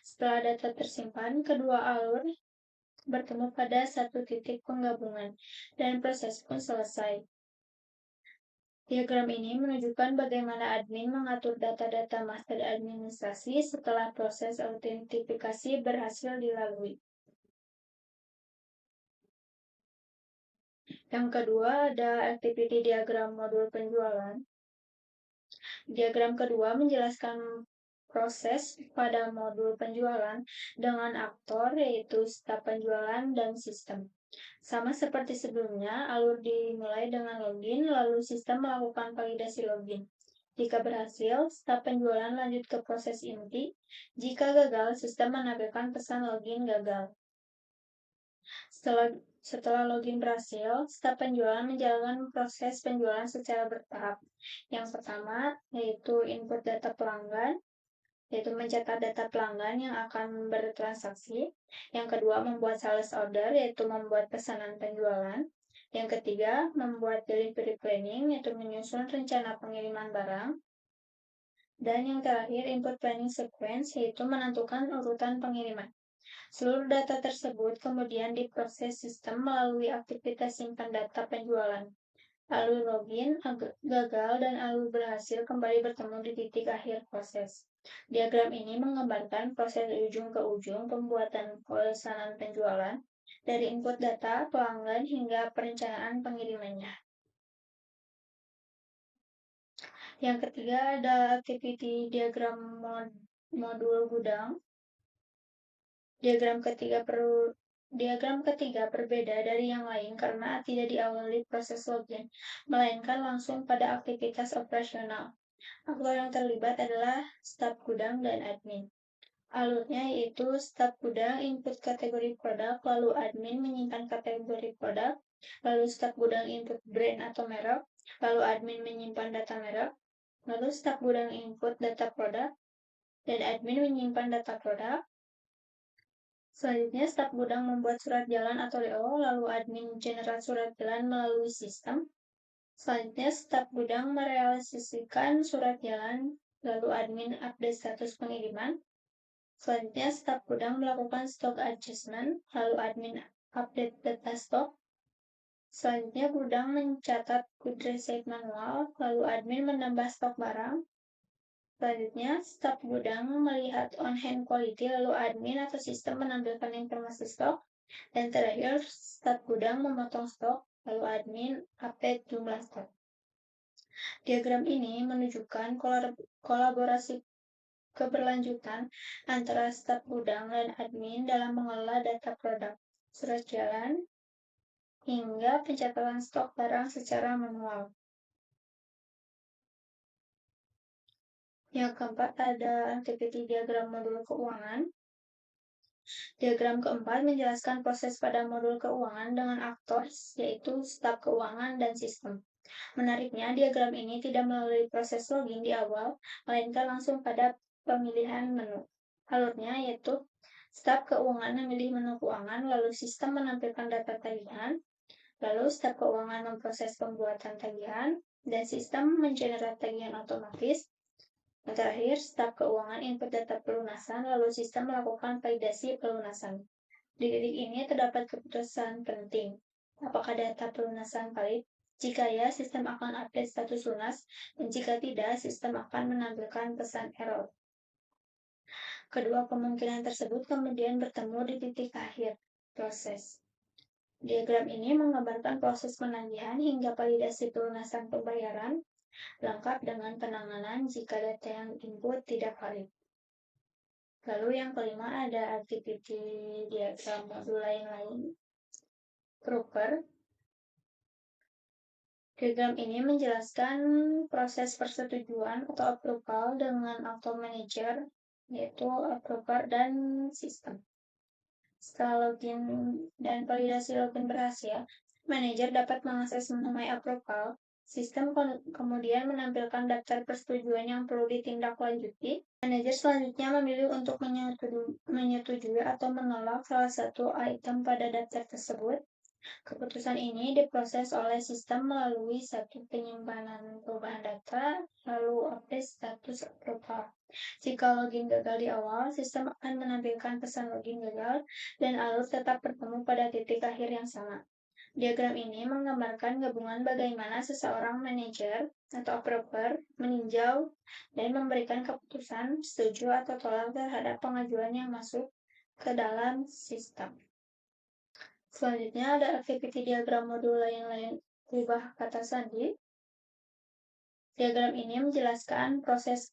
Setelah data tersimpan, kedua alur bertemu pada satu titik penggabungan, dan proses pun selesai. Diagram ini menunjukkan bagaimana admin mengatur data-data master administrasi setelah proses autentifikasi berhasil dilalui. Yang kedua ada activity diagram modul penjualan. Diagram kedua menjelaskan proses pada modul penjualan dengan aktor yaitu staf penjualan dan sistem. Sama seperti sebelumnya, alur dimulai dengan login, lalu sistem melakukan validasi login. Jika berhasil, staf penjualan lanjut ke proses inti. Jika gagal, sistem menampilkan pesan login gagal. Setelah login berhasil, staf penjualan menjalankan proses penjualan secara bertahap. Yang pertama, yaitu input data pelanggan, yaitu mencatat data pelanggan yang akan bertransaksi. Yang kedua, membuat sales order, yaitu membuat pesanan penjualan. Yang ketiga, membuat delivery planning, yaitu menyusun rencana pengiriman barang. Dan yang terakhir, input planning sequence, yaitu menentukan urutan pengiriman. Seluruh data tersebut kemudian diproses sistem melalui aktivitas simpan data penjualan. Alur login, gagal, dan alur berhasil kembali bertemu di titik akhir proses. Diagram ini menggambarkan proses ujung ke ujung pembuatan pesanan penjualan, dari input data pelanggan hingga perencanaan pengirimannya. Yang ketiga ada activity diagram modul gudang. Diagram ketiga berbeda dari yang lain karena tidak diawali proses login, melainkan langsung pada aktivitas operasional. Aktor yang terlibat adalah staf gudang dan admin. Alurnya yaitu staf gudang input kategori produk, lalu admin menyimpan kategori produk, lalu staf gudang input brand atau merek, lalu admin menyimpan data merek, lalu staf gudang input data produk, dan admin menyimpan data produk. Selanjutnya, staf gudang membuat surat jalan atau DO, lalu admin generate surat jalan melalui sistem. Selanjutnya, staf gudang merealisasikan surat jalan, lalu admin update status pengiriman. Selanjutnya, staf gudang melakukan stock adjustment, lalu admin update data stok. Selanjutnya, gudang mencatat good receipt manual, lalu admin menambah stok barang. Selanjutnya, staf gudang melihat on-hand quality, lalu admin atau sistem menampilkan informasi stok. Dan terakhir, staf gudang memotong stok, lalu admin update jumlah stok. Diagram ini menunjukkan kolaborasi keberlanjutan antara staf gudang dan admin dalam mengelola data produk, surat jalan, hingga pencatatan stok barang secara manual. Yang keempat ada aktiviti diagram modul keuangan. Diagram keempat menjelaskan proses pada modul keuangan dengan aktor, yaitu staf keuangan dan sistem. Menariknya, diagram ini tidak melalui proses login di awal, melainkan langsung pada pemilihan menu. Alurnya yaitu staf keuangan memilih menu keuangan, lalu sistem menampilkan data tagihan, lalu staf keuangan memproses pembuatan tagihan, dan sistem mengenerate tagihan otomatis. Dan terakhir, staf keuangan input data pelunasan, lalu sistem melakukan validasi pelunasan. Di titik ini terdapat keputusan penting. Apakah data pelunasan valid? Jika ya, sistem akan update status lunas, dan jika tidak, sistem akan menampilkan pesan error. Kedua kemungkinan tersebut kemudian bertemu di titik akhir proses. Diagram ini menggambarkan proses penagihan hingga validasi pelunasan pembayaran, lengkap dengan penanganan jika data yang input tidak valid. Lalu yang kelima ada aktiviti diagram modul lain-lain. Proper. Diagram ini menjelaskan proses persetujuan atau approval dengan auto manager, yaitu approver dan sistem. Setelah login dan validasi login berhasil, manajer dapat mengakses menu My Approval. Sistem kemudian menampilkan daftar persetujuan yang perlu ditindaklanjuti. Manajer selanjutnya memilih untuk menyetujui atau menolak salah satu item pada daftar tersebut. Keputusan ini diproses oleh sistem melalui satu penyimpanan perubahan data, lalu update status approval. Jika login gagal di awal, sistem akan menampilkan pesan login gagal dan alur tetap bertemu pada titik akhir yang sama. Diagram ini menggambarkan gabungan bagaimana seseorang manajer atau approver meninjau dan memberikan keputusan setuju atau tolak terhadap pengajuan yang masuk ke dalam sistem. Selanjutnya ada aktiviti diagram modul lain-lain rubah kata sandi. Diagram ini menjelaskan proses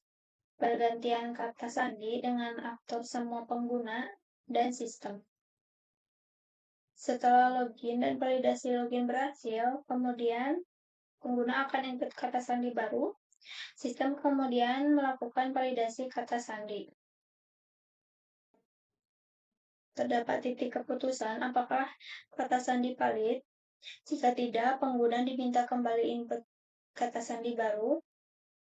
pergantian kata sandi dengan aktor semua pengguna dan sistem. Setelah login dan validasi login berhasil, kemudian pengguna akan input kata sandi baru. Sistem kemudian melakukan validasi kata sandi. Terdapat titik keputusan apakah kata sandi valid. Jika tidak, pengguna diminta kembali input kata sandi baru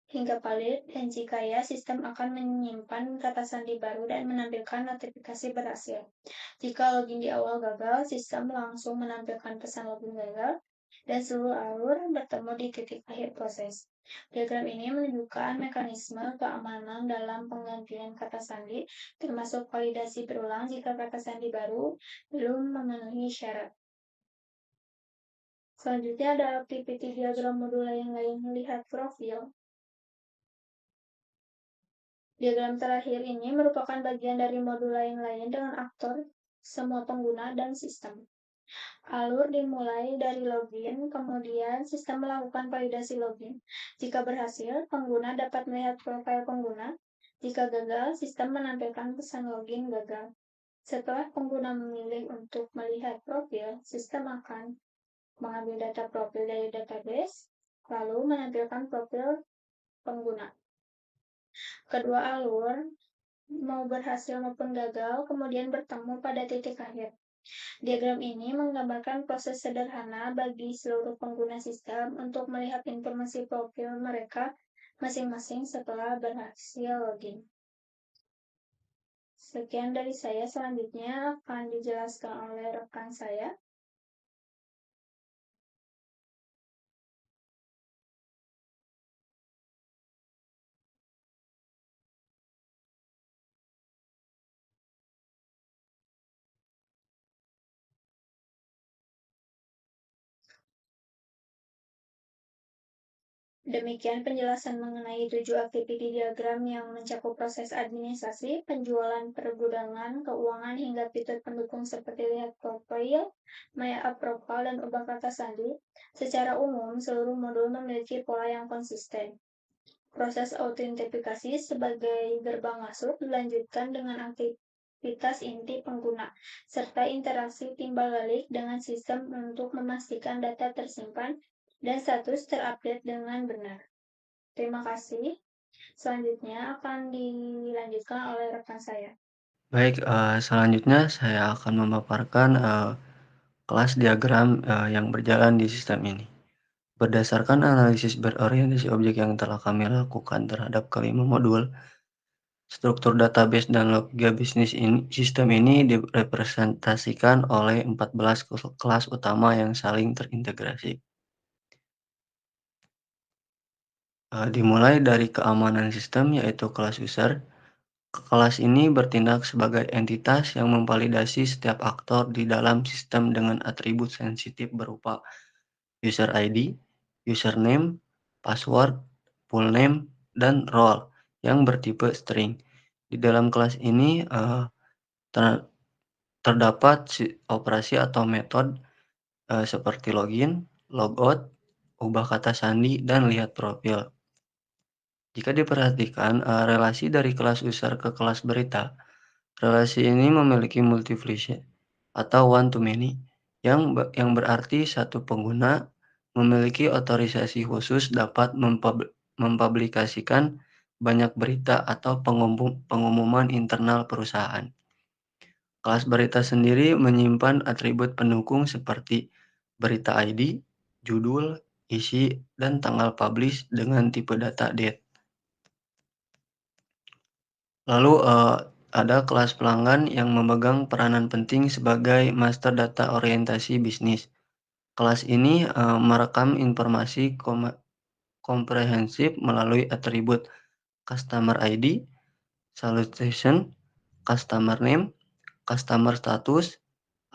hingga valid, dan jika ya, sistem akan menyimpan kata sandi baru dan menampilkan notifikasi berhasil. Jika login di awal gagal, sistem langsung menampilkan pesan login gagal, dan seluruh alur bertemu di titik akhir proses. Diagram ini menunjukkan mekanisme keamanan dalam penggantian kata sandi, termasuk validasi berulang jika kata sandi baru belum memenuhi syarat. Selanjutnya ada aktiviti diagram modul lain-lain melihat profil. Diagram terakhir ini merupakan bagian dari modul lain-lain dengan aktor, semua pengguna, dan sistem. Alur dimulai dari login, kemudian sistem melakukan validasi login. Jika berhasil, pengguna dapat melihat profil pengguna. Jika gagal, sistem menampilkan pesan login gagal. Setelah pengguna memilih untuk melihat profil, sistem akan mengambil data profil dari database, lalu menampilkan profil pengguna. Kedua alur, mau berhasil maupun gagal, kemudian bertemu pada titik akhir. Diagram ini menggambarkan proses sederhana bagi seluruh pengguna sistem untuk melihat informasi profil mereka masing-masing setelah berhasil login. Sekian dari saya, selanjutnya akan dijelaskan oleh rekan saya. Demikian penjelasan mengenai 7 aktiviti diagram yang mencakup proses administrasi, penjualan, pergudangan, keuangan, hingga fitur pendukung seperti lihat profil, My Approval, dan ubah kata sandi. Secara umum, seluruh modul memiliki pola yang konsisten. Proses autentifikasi sebagai gerbang masuk dilanjutkan dengan aktiviti aktivitas inti pengguna, serta interaksi timbal balik dengan sistem untuk memastikan data tersimpan dan status terupdate dengan benar. Terima kasih. Selanjutnya akan dilanjutkan oleh rekan saya. Baik, selanjutnya saya akan memaparkan kelas diagram yang berjalan di sistem ini. Berdasarkan analisis berorientasi objek yang telah kami lakukan terhadap kelima modul, struktur database dan logika bisnis sistem ini direpresentasikan oleh 14 kelas utama yang saling terintegrasi. Dimulai dari keamanan sistem, yaitu kelas user. Kelas ini bertindak sebagai entitas yang memvalidasi setiap aktor di dalam sistem dengan atribut sensitif berupa user ID, username, password, full name, dan role yang bertipe string. Di dalam kelas ini terdapat operasi atau metode seperti login, logout, ubah kata sandi, dan lihat profil. Jika diperhatikan relasi dari kelas user ke kelas berita, relasi ini memiliki multiplicity atau one to many, yang berarti satu pengguna memiliki otorisasi khusus dapat mempublikasikan banyak berita atau pengumuman internal perusahaan. Kelas berita sendiri menyimpan atribut pendukung seperti berita ID, judul, isi, dan tanggal publish dengan tipe data date. Lalu ada kelas pelanggan yang memegang peranan penting sebagai master data orientasi bisnis. Kelas ini merekam informasi komprehensif melalui atribut customer ID, salutation, customer name, customer status,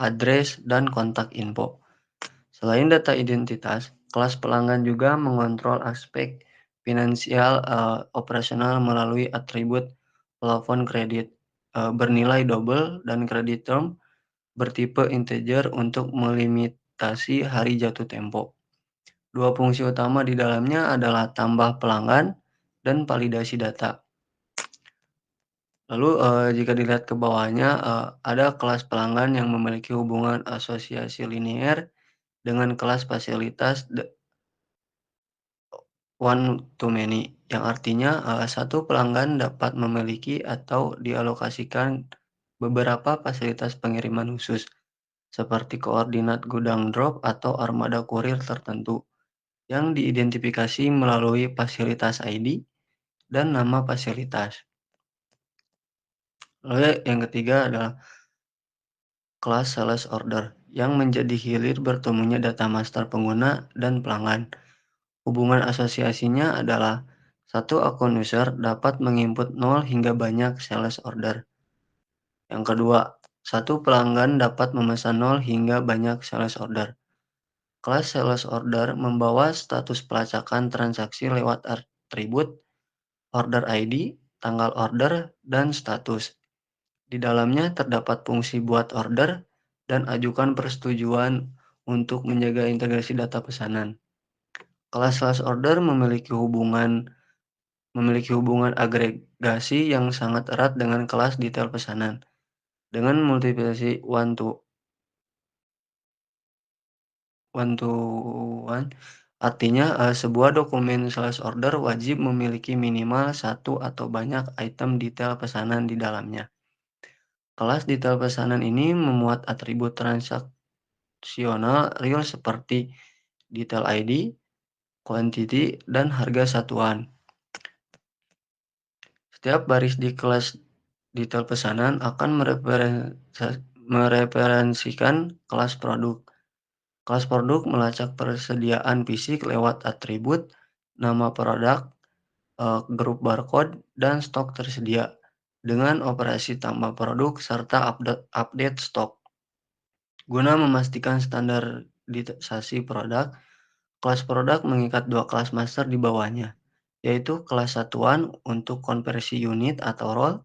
address, dan kontak info. Selain data identitas, kelas pelanggan juga mengontrol aspek finansial operasional melalui atribut plafon kredit bernilai double dan kredit term bertipe integer untuk melimitasi hari jatuh tempo. Dua fungsi utama di dalamnya adalah tambah pelanggan dan validasi data. Lalu jika dilihat ke bawahnya, ada kelas pelanggan yang memiliki hubungan asosiasi linear dengan kelas fasilitas one to many, yang artinya satu pelanggan dapat memiliki atau dialokasikan beberapa fasilitas pengiriman khusus, seperti koordinat gudang drop atau armada kurir tertentu, yang diidentifikasi melalui fasilitas ID dan nama fasilitas. Lalu yang ketiga adalah kelas sales order, yang menjadi hilir bertemunya data master pengguna dan pelanggan. Hubungan asosiasinya adalah satu akun user dapat menginput 0 hingga banyak sales order. Yang kedua, satu pelanggan dapat memesan 0 hingga banyak sales order. Kelas sales order membawa status pelacakan transaksi lewat atribut order ID, tanggal order, dan status. Di dalamnya terdapat fungsi buat order dan ajukan persetujuan untuk menjaga integrasi data pesanan. Kelas sales order memiliki hubungan agregasi yang sangat erat dengan kelas detail pesanan. Dengan multiplikasi one to one, artinya sebuah dokumen sales order wajib memiliki minimal satu atau banyak item detail pesanan di dalamnya. Kelas detail pesanan ini memuat atribut transaksional real seperti detail ID, quantity, dan harga satuan. Setiap baris di kelas detail pesanan akan mereferensikan kelas produk. Kelas produk melacak persediaan fisik lewat atribut nama produk, grup barcode, dan stok tersedia dengan operasi tambah produk serta update stok. Guna memastikan standarisasi produk, kelas produk mengikat dua kelas master di bawahnya, yaitu kelas satuan untuk konversi unit atau role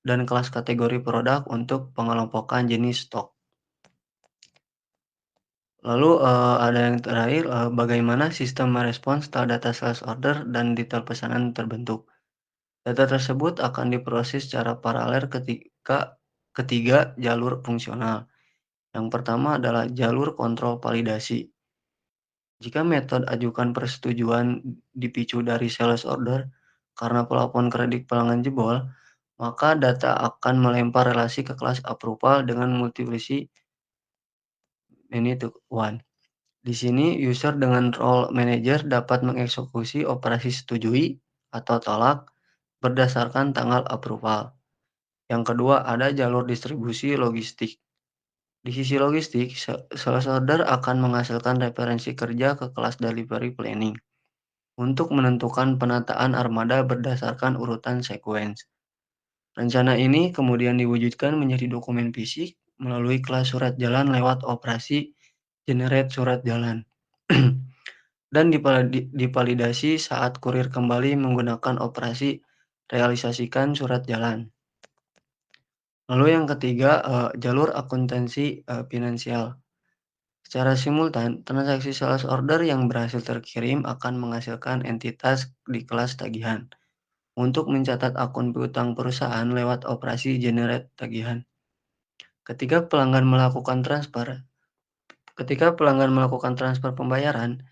dan kelas kategori produk untuk pengelompokan jenis stok. Lalu ada yang terakhir, bagaimana sistem merespon setelah data sales order dan detail pesanan terbentuk. Data tersebut akan diproses secara paralel ketika ketiga, jalur fungsional. Yang pertama adalah jalur kontrol validasi. Jika metode ajukan persetujuan dipicu dari sales order karena pelapon kredit pelanggan jebol, maka data akan melempar relasi ke kelas approval dengan multiplicity many to one. Di sini, user dengan role manager dapat mengeksekusi operasi setujui atau tolak berdasarkan tanggal approval. Yang kedua, ada jalur distribusi logistik. Di sisi logistik, sales order akan menghasilkan referensi kerja ke kelas delivery planning untuk menentukan penataan armada berdasarkan urutan sequence. Rencana ini kemudian diwujudkan menjadi dokumen fisik melalui kelas surat jalan lewat operasi generate surat jalan dan divalidasi saat kurir kembali menggunakan operasi realisasikan surat jalan. Lalu yang ketiga, jalur akuntansi finansial. Secara simultan, transaksi sales order yang berhasil terkirim akan menghasilkan entitas di kelas tagihan untuk mencatat akun piutang perusahaan lewat operasi generate tagihan. Ketika pelanggan melakukan transfer pembayaran,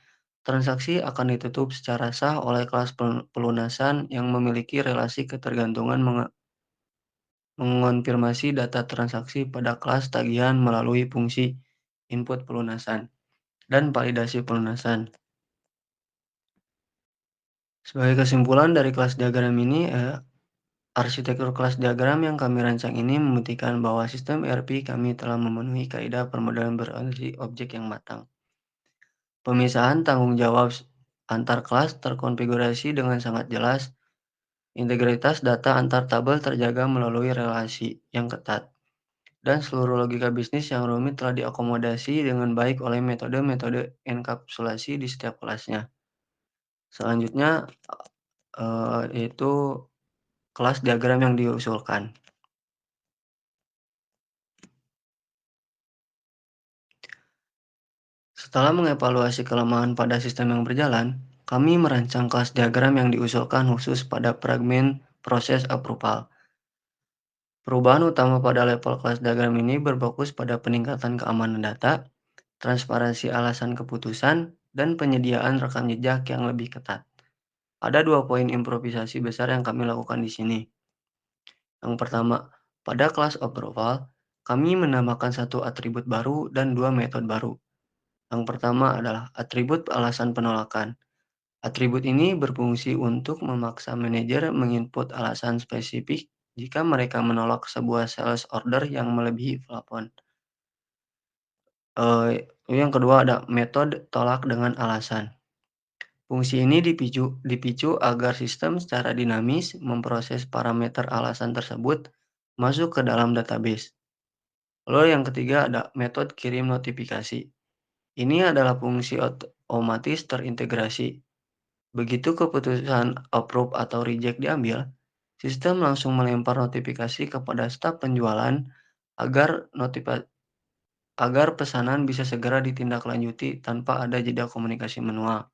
transaksi akan ditutup secara sah oleh kelas pelunasan yang memiliki relasi ketergantungan mengonfirmasi data transaksi pada kelas tagihan melalui fungsi input pelunasan dan validasi pelunasan. Sebagai kesimpulan dari kelas diagram ini, arsitektur kelas diagram yang kami rancang ini membuktikan bahwa sistem ERP kami telah memenuhi kaidah permodalan berorientasi objek yang matang. Pemisahan tanggung jawab antar kelas terkonfigurasi dengan sangat jelas. Integritas data antar tabel terjaga melalui relasi yang ketat. Dan seluruh logika bisnis yang rumit telah diakomodasi dengan baik oleh metode-metode enkapsulasi di setiap kelasnya. Selanjutnya, yaitu kelas diagram yang diusulkan. Setelah mengevaluasi kelemahan pada sistem yang berjalan, kami merancang kelas diagram yang diusulkan khusus pada fragmen proses approval. Perubahan utama pada level kelas diagram ini berfokus pada peningkatan keamanan data, transparansi alasan keputusan, dan penyediaan rekam jejak yang lebih ketat. Ada 2 poin improvisasi besar yang kami lakukan di sini. Yang pertama, pada kelas approval, kami menambahkan 1 atribut baru dan 2 metode baru. Yang pertama adalah atribut alasan penolakan. Atribut ini berfungsi untuk memaksa manajer menginput alasan spesifik jika mereka menolak sebuah sales order yang melebihi plafon. Yang kedua ada metode tolak dengan alasan. Fungsi ini dipicu agar sistem secara dinamis memproses parameter alasan tersebut masuk ke dalam database. Lalu yang ketiga ada metode kirim notifikasi. Ini adalah fungsi otomatis terintegrasi. Begitu keputusan approve atau reject diambil, sistem langsung melempar notifikasi kepada staf penjualan agar pesanan bisa segera ditindaklanjuti tanpa ada jeda komunikasi manual.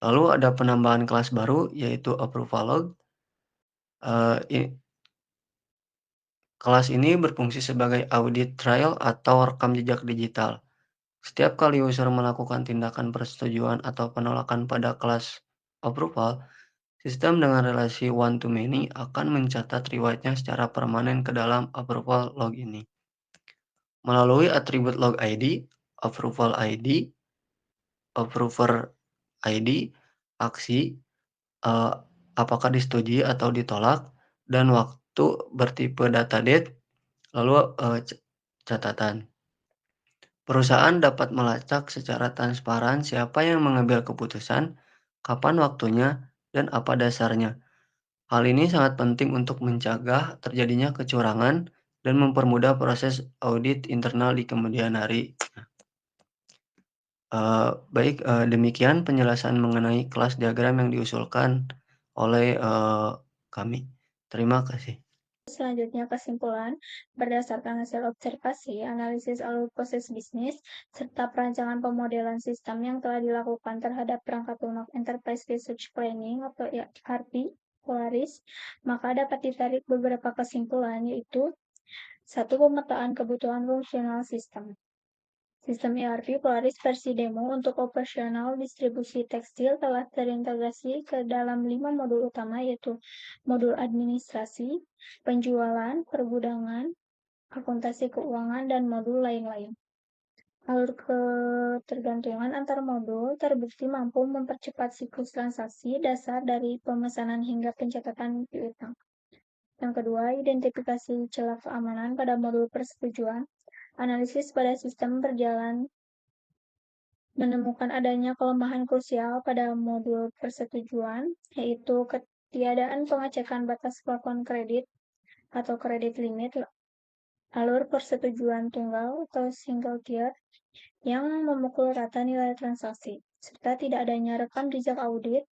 Lalu ada penambahan kelas baru yaitu approval log. Kelas ini berfungsi sebagai audit trail atau rekam jejak digital. Setiap kali user melakukan tindakan persetujuan atau penolakan pada kelas approval, sistem dengan relasi one-to-many akan mencatat riwayatnya secara permanen ke dalam approval log ini. Melalui atribut log ID, approval ID, approver ID, aksi, apakah disetujui atau ditolak, dan waktu bertipe data date, lalu catatan. Perusahaan dapat melacak secara transparan siapa yang mengambil keputusan, kapan waktunya, dan apa dasarnya. Hal ini sangat penting untuk mencegah terjadinya kecurangan dan mempermudah proses audit internal di kemudian hari. Demikian penjelasan mengenai kelas diagram yang diusulkan oleh kami. Terima kasih. Selanjutnya kesimpulan, berdasarkan hasil observasi, analisis alur proses bisnis, serta perancangan pemodelan sistem yang telah dilakukan terhadap perangkat lunak Enterprise Resource Planning atau ERP, Polaris, maka dapat ditarik beberapa kesimpulan, yaitu 1. Pemetaan kebutuhan fungsional sistem. Sistem ERP Polaris versi demo untuk operasional distribusi tekstil telah terintegrasi ke dalam 5 modul utama, yaitu modul administrasi, penjualan, pergudangan, akuntansi keuangan, dan modul lain-lain. Alur ketergantungan antar modul terbukti mampu mempercepat siklus transaksi dasar dari pemesanan hingga pencatatan piutang. Yang kedua, identifikasi celah keamanan pada modul persetujuan. Analisis pada sistem berjalan menemukan adanya kelemahan krusial pada modul persetujuan, yaitu ketiadaan pengecekan batas plafon kredit atau kredit limit, alur persetujuan tunggal atau single tier yang memukul rata nilai transaksi, serta tidak adanya rekam jejak audit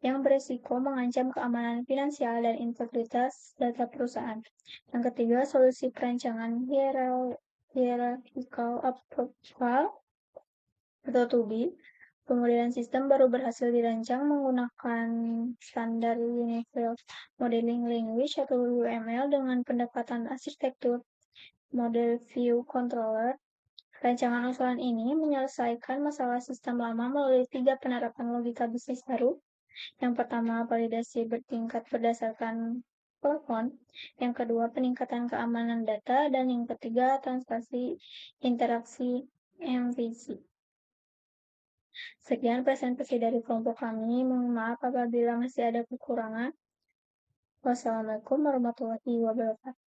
yang beresiko mengancam keamanan finansial dan integritas data perusahaan. Yang ketiga, solusi perancangan hierarchical approval atau TUBI. Pemodelan sistem baru berhasil dirancang menggunakan standar Unified Modeling Language atau UML dengan pendekatan arsitektur model view controller. Rancangan usulan ini menyelesaikan masalah sistem lama melalui 3 penerapan logika bisnis baru. Yang pertama, validasi bertingkat berdasarkan plafon. Yang kedua, peningkatan keamanan data. Dan yang ketiga, transaksi interaksi MVC. Sekian presentasi dari kelompok kami. Mohon maaf apabila masih ada kekurangan. Wassalamualaikum warahmatullahi wabarakatuh.